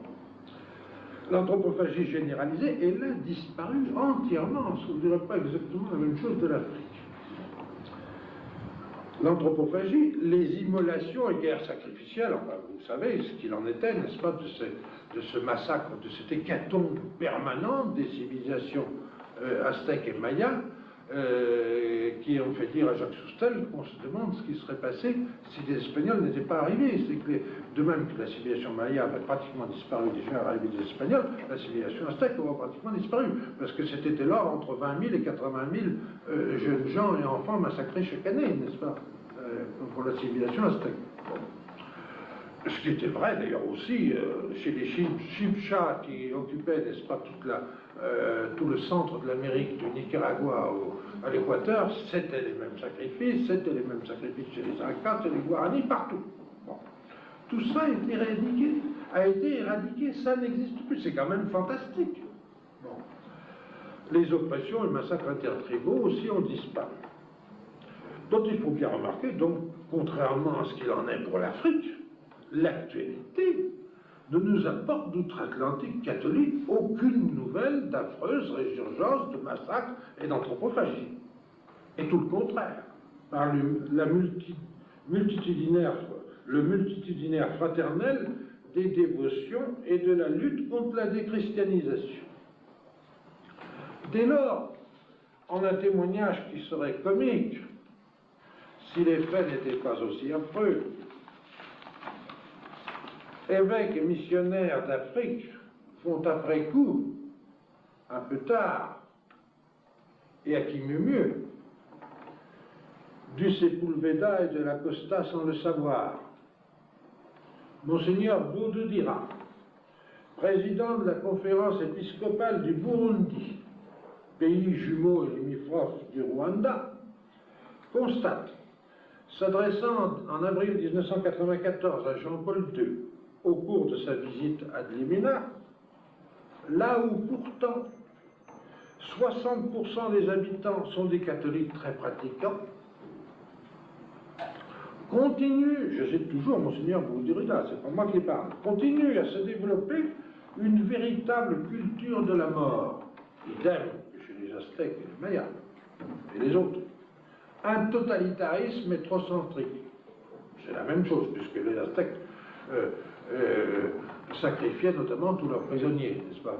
S2: L'anthropophagie généralisée, elle a disparu entièrement. Je ne dirais pas exactement la même chose de l'Afrique. L'anthropophagie, les immolations et guerres sacrificielles, enfin, vous savez ce qu'il en était, n'est-ce pas, de ce massacre, de cette hécatombe permanente des civilisations aztèques et mayas, qui ont fait dire à Jacques Soustelle qu'on se demande ce qui serait passé si les Espagnols n'étaient pas arrivés. C'est que, de même que la civilisation maya avait pratiquement disparu déjà à l'arrivée des Espagnols, la civilisation aztèque aura pratiquement disparu, parce que c'était dès lors entre 20 000 et 80 000 jeunes gens et enfants massacrés chaque année, n'est-ce pas, pour la civilisation aztèque. Bon. Ce qui était vrai d'ailleurs aussi chez les Chibchas qui occupaient, n'est-ce pas, tout le centre de l'Amérique, du Nicaragua à l'Équateur, c'était les mêmes sacrifices chez les Incas, chez les Guaranis, partout. Bon. Tout ça a été éradiqué, ça n'existe plus, c'est quand même fantastique. Bon. Les oppressions et les massacres intertribaux aussi ont disparu. Donc il faut bien remarquer, donc, contrairement à ce qu'il en est pour l'Afrique, l'actualité ne nous apporte d'outre-Atlantique catholique aucune nouvelle d'affreuses résurgences de massacres et d'anthropophagie. Et tout le contraire, par le multitudinaire fraternel des dévotions et de la lutte contre la déchristianisation. Dès lors, en un témoignage qui serait comique, si les faits n'étaient pas aussi affreux, évêques et missionnaires d'Afrique font après coup, un peu tard, et à qui mieux, du Sepulveda et de la Costa sans le savoir. Monseigneur Boudou-Dira, président de la conférence épiscopale du Burundi, pays jumeau et limitrophe du Rwanda, constate, s'adressant en avril 1994 à Jean-Paul II, au cours de sa visite à Dlimina, là où pourtant 60% des habitants sont des catholiques très pratiquants, continue, je cite toujours Monseigneur Boudou-Dira, c'est pas moi qui parle, continue à se développer une véritable culture de la mort, idem que chez les Aztèques et les Mayas, et les autres. Un totalitarisme éthnocentrique. C'est la même chose, puisque les Aztèques sacrifiaient notamment tous leurs prisonniers, n'est-ce pas?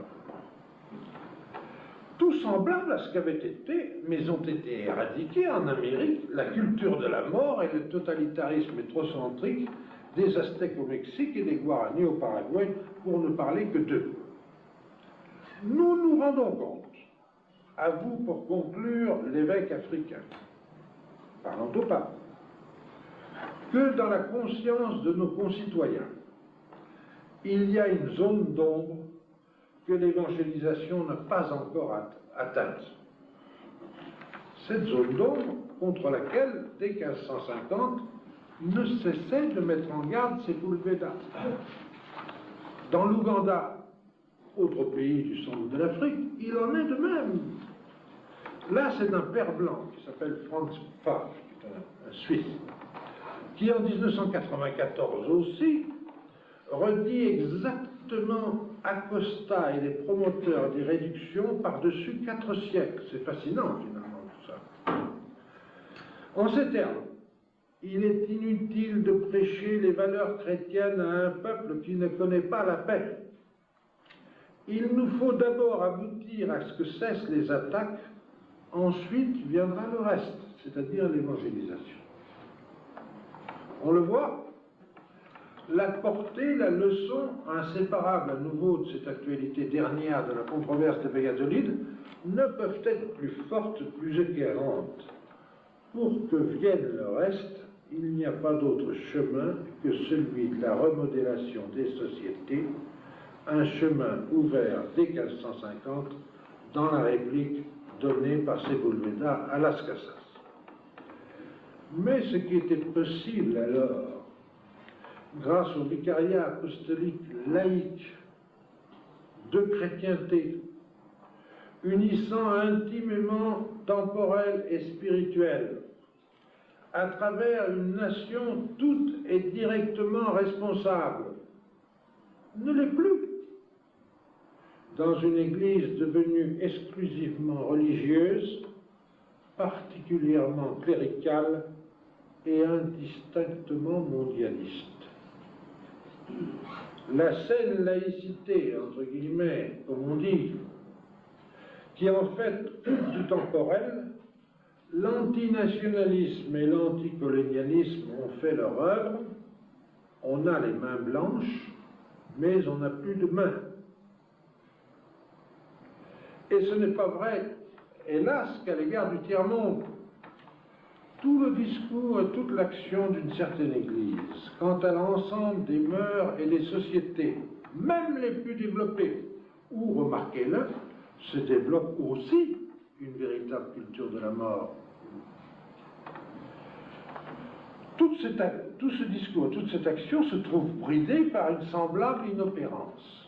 S2: Tout semblable à ce qu'avaient été, mais ont été éradiqués en Amérique, la culture de la mort et le totalitarisme éthnocentrique des Aztèques au Mexique et des Guaranis au Paraguay, pour ne parler que d'eux. Nous nous rendons compte, à vous pour conclure, l'évêque africain, parlant au pape, que dans la conscience de nos concitoyens, il y a une zone d'ombre que l'évangélisation n'a pas encore atteinte. Cette zone d'ombre contre laquelle, dès 1550, ne cessait de mettre en garde Sepulveda. Dans l'Ouganda, autre pays du centre de l'Afrique, il en est de même. Là, c'est un père blanc qui s'appelle Franz Pfaff, qui est un Suisse, qui en 1994 aussi redit exactement Acosta et les promoteurs des réductions par-dessus 4 siècles. C'est fascinant, finalement, tout ça. En ces termes, il est inutile de prêcher les valeurs chrétiennes à un peuple qui ne connaît pas la paix. Il nous faut d'abord aboutir à ce que cessent les attaques, ensuite viendra le reste, c'est-à-dire l'évangélisation. On le voit, la portée, la leçon, inséparable à nouveau de cette actualité dernière de la controverse de Valladolid, ne peuvent être plus fortes, plus éclairantes. Pour que vienne le reste, il n'y a pas d'autre chemin que celui de la remodélation des sociétés, un chemin ouvert dès 1550 dans la réplique donnée par Sepulveda à Las Casas. Mais ce qui était possible alors, grâce au vicariat apostolique laïque de chrétienté, unissant intimement temporel et spirituel, à travers une nation toute et directement responsable, ne l'est plus. Dans une église devenue exclusivement religieuse, particulièrement cléricale et indistinctement mondialiste. La saine laïcité, entre guillemets, comme on dit, qui en fait coupe du temporel, l'antinationalisme et l'anticolonialisme ont fait leur œuvre, on a les mains blanches, mais on n'a plus de mains. Et ce n'est pas vrai, hélas, qu'à l'égard du tiers-monde. Tout le discours et toute l'action d'une certaine Église, quant à l'ensemble des mœurs et des sociétés, même les plus développées, où, remarquez-le, se développe aussi une véritable culture de la mort. Tout ce discours, toute cette action se trouve bridée par une semblable inopérance.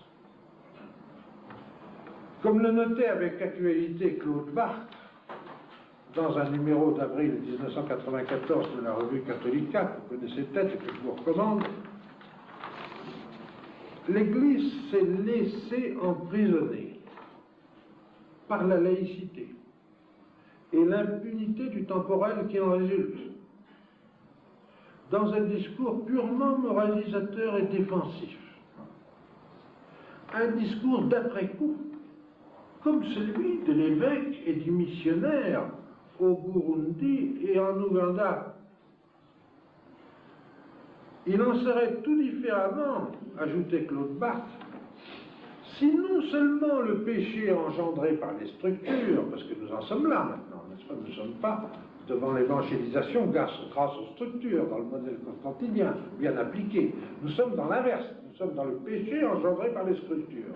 S2: Comme le notait avec actualité Claude Barthes, dans un numéro d'avril 1994 de la revue Catholica, que vous connaissez peut-être et que je vous recommande, l'Église s'est laissée emprisonner par la laïcité et l'impunité du temporel qui en résulte, dans un discours purement moralisateur et défensif. Un discours d'après-coup, comme celui de l'évêque et du missionnaire au Burundi et en Ouganda. Il en serait tout différemment, ajoutait Claude Barthes, si non seulement le péché engendré par les structures, parce que nous en sommes là maintenant, n'est-ce pas, nous ne sommes pas devant l'évangélisation grâce aux structures, dans le modèle constantinien, bien appliqué. Nous sommes dans l'inverse, nous sommes dans le péché engendré par les structures.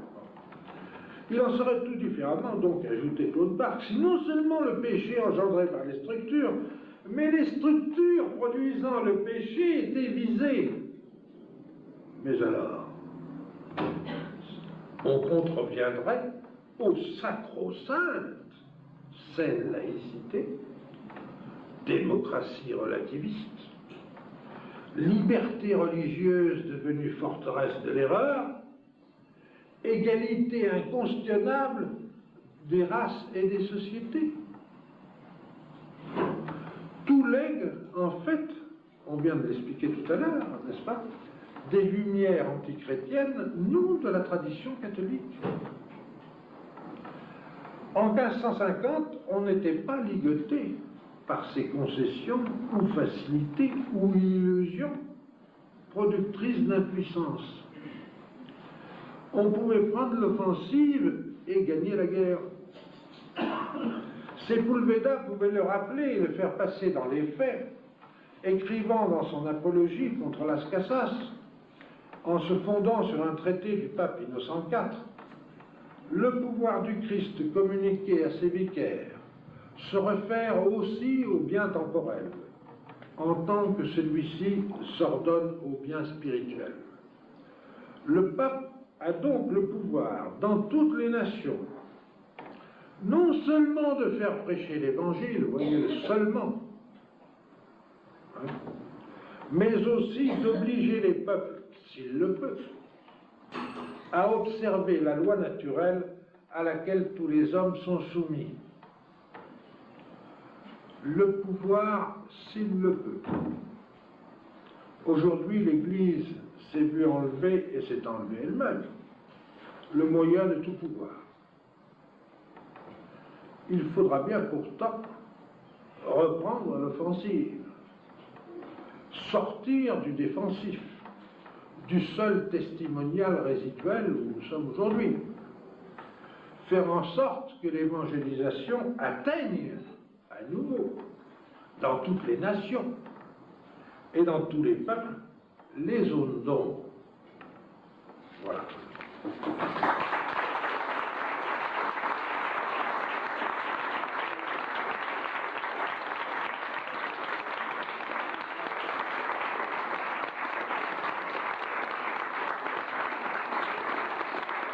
S2: Il en serait tout différemment, donc, ajoutait Claude Barthes, si non seulement le péché engendré par les structures, mais les structures produisant le péché étaient visées. Mais alors, on contreviendrait aux sacro-saintes saine laïcité, démocratie relativiste, liberté religieuse devenue forteresse de l'erreur, égalité inquestionnable des races et des sociétés. Tout lègue, en fait, on vient de l'expliquer tout à l'heure, n'est-ce pas, des lumières antichrétiennes, non de la tradition catholique. En 1550, on n'était pas ligoté par ces concessions ou facilités ou illusions productrices d'impuissance. On pouvait prendre l'offensive et gagner la guerre. Sepúlveda pouvait le rappeler et le faire passer dans les faits, écrivant dans son apologie contre Las Casas, en se fondant sur un traité du pape Innocent IV, le pouvoir du Christ communiqué à ses vicaires se réfère aussi au bien temporel, en tant que celui-ci s'ordonne au bien spirituel. Le pape a donc le pouvoir, dans toutes les nations, non seulement de faire prêcher l'Évangile, voyez le seulement, hein, mais aussi d'obliger les peuples, s'il le peut, à observer la loi naturelle à laquelle tous les hommes sont soumis. Le pouvoir, s'il le peut. Aujourd'hui, l'Église s'est vue enlever, et s'est enlevée elle-même, le moyen de tout pouvoir. Il faudra bien pourtant reprendre l'offensive, sortir du défensif, du seul testimonial résiduel où nous sommes aujourd'hui, faire en sorte que l'évangélisation atteigne à nouveau, dans toutes les nations et dans tous les peuples, les zones d'ombre. Voilà.